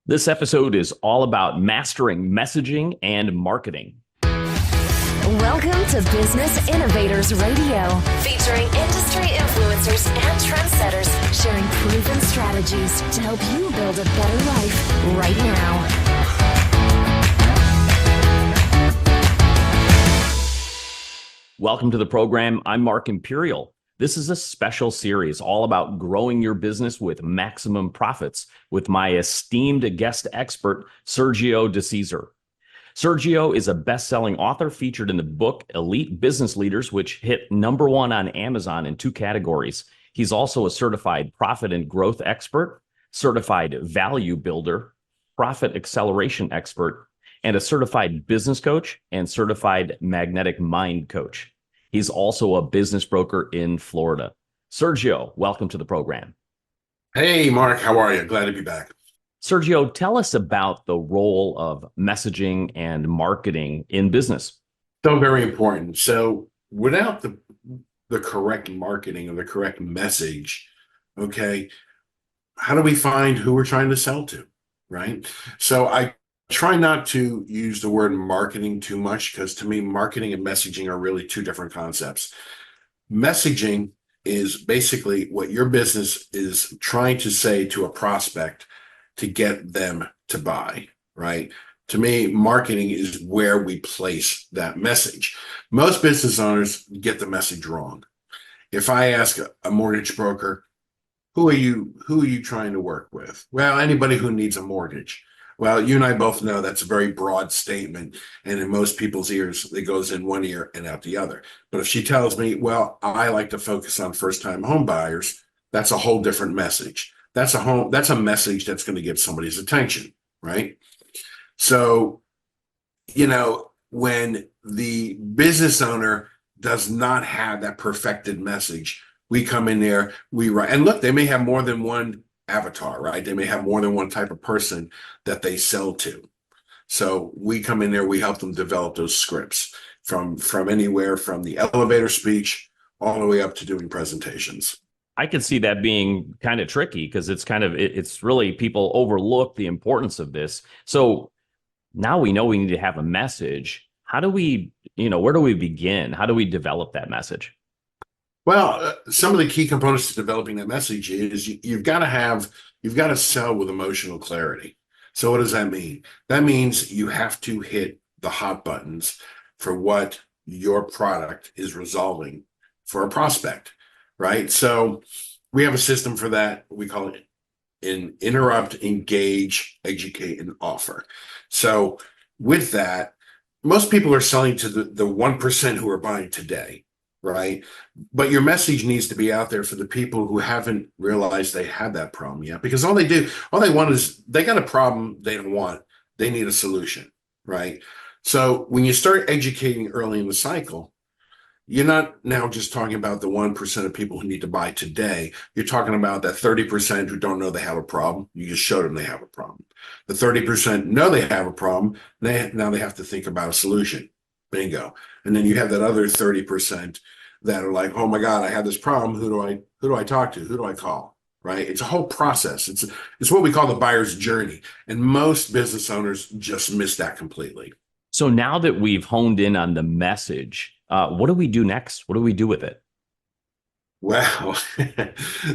This episode is all about mastering messaging and marketing. Welcome to Business Innovators Radio, featuring industry influencers and trendsetters sharing proven strategies to help you build a better life right now. Welcome to the program. I'm Mark Imperial. This is a special series all about growing your business with maximum profits with my esteemed guest expert, Sergio Decesare. Sergio is a best-selling author featured in the book Elite Business Leaders, which hit #1 on Amazon in 2 categories. He's also a certified profit and growth expert, certified value builder, profit acceleration expert, and a certified business coach and certified magnetic mind coach. He's also a business broker in Florida. Sergio, welcome to the program. Hey, Mark, how are you? Glad to be back. Sergio, tell us about the role of messaging and marketing in business. So very important. So without the correct marketing or the correct message, okay, how do we find who we're trying to sell to, right? So I try not to use the word marketing too much because to me, marketing and messaging are really 2 different concepts. Messaging is basically what your business is trying to say to a prospect to get them to buy, right? To me, marketing is where we place that message. Most business owners get the message wrong. If I ask a mortgage broker, who are you trying to work with? Well, anybody who needs a mortgage. Well, you and I both know that's a very broad statement, and in most people's ears, it goes in one ear and out the other. But if she tells me, well, I like to focus on first-time home buyers, that's a whole different message. That's a message that's going to get somebody's attention, right? So, when the business owner does not have that perfected message, we come in there, we write, and look, they may have more than one avatar, right? They may have more than one type of person that they sell to. So we come in there, we help them develop those scripts from anywhere from the elevator speech all the way up to doing presentations. I can see that being kind of tricky because it's really people overlook the importance of this. So now we know we need to have a message. How do we, where do we begin? How do we develop that message? Well, some of the key components to developing that message is you've got to sell with emotional clarity. So what does that mean? That means you have to hit the hot buttons for what your product is resolving for a prospect, right? So we have a system for that. We call it interrupt, engage, educate, and offer. So with that, most people are selling to the 1% who are buying today, right? But your message needs to be out there for the people who haven't realized they had that problem yet, because all they want is they got a problem they don't want. They need a solution, right? So when you start educating early in the cycle, you're not now just talking about the 1% of people who need to buy today. You're talking about that 30% who don't know they have a problem. You just showed them they have a problem. The 30% know they have a problem. Now they have to think about a solution. Bingo. And then you have that other 30% that are like, oh my God, I have this problem. Who do I talk to? Who do I call? Right? It's a whole process. It's what we call the buyer's journey. And most business owners just miss that completely. So now that we've honed in on the message, what do we do next? What do we do with it? Well,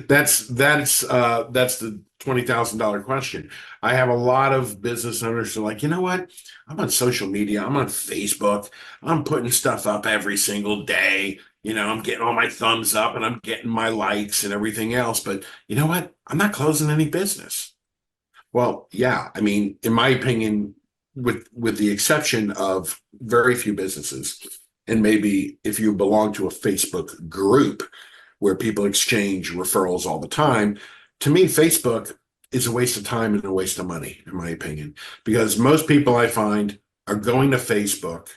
that's the $20,000 question. I have a lot of business owners who are like, you know what? I'm on social media. I'm on Facebook. I'm putting stuff up every single day. I'm getting all my thumbs up and I'm getting my likes and everything else. But you know what? I'm not closing any business. Well, yeah. I mean, in my opinion, with the exception of very few businesses, and maybe if you belong to a Facebook group where people exchange referrals all the time, to me, Facebook is a waste of time and a waste of money, in my opinion, because most people I find are going to Facebook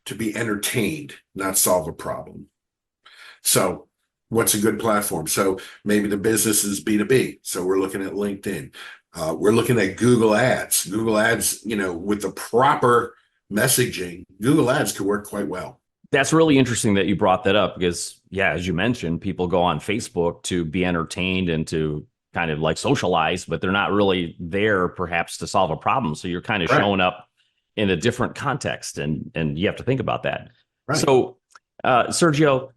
to be entertained, not solve a problem. So what's a good platform? So maybe the business is B2B. So we're looking at LinkedIn. We're looking at Google Ads. Google Ads, with the proper messaging, Google Ads could work quite well. That's really interesting that you brought that up because, yeah, as you mentioned, people go on Facebook to be entertained and to kind of like socialize, but they're not really there perhaps to solve a problem. So you're kind of Right. showing up in a different context, and you have to think about that. Right. So, Sergio,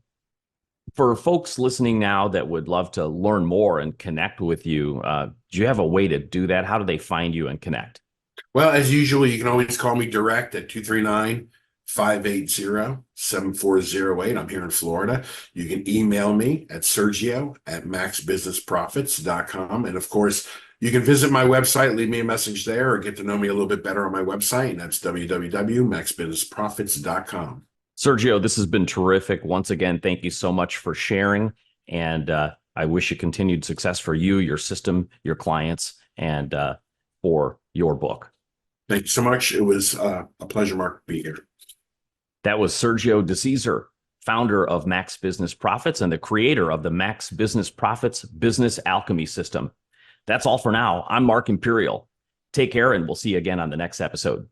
for folks listening now that would love to learn more and connect with you, do you have a way to do that? How do they find you and connect? Well, as usual, you can always call me direct at 239-580-7408. I'm here in Florida. You can email me at sergio@maxbusinessprofits.com. And of course, you can visit my website, leave me a message there, or get to know me a little bit better on my website. And that's www.maxbusinessprofits.com. Sergio, this has been terrific. Once again, thank you so much for sharing. And I wish you continued success for you, your system, your clients, and for your book. Thank you so much. It was a pleasure, Mark, to be here. That was Sergio Decesare, founder of Max Business Profits and the creator of the Max Business Profits Business Alchemy System. That's all for now. I'm Mark Imperial. Take care, and we'll see you again on the next episode.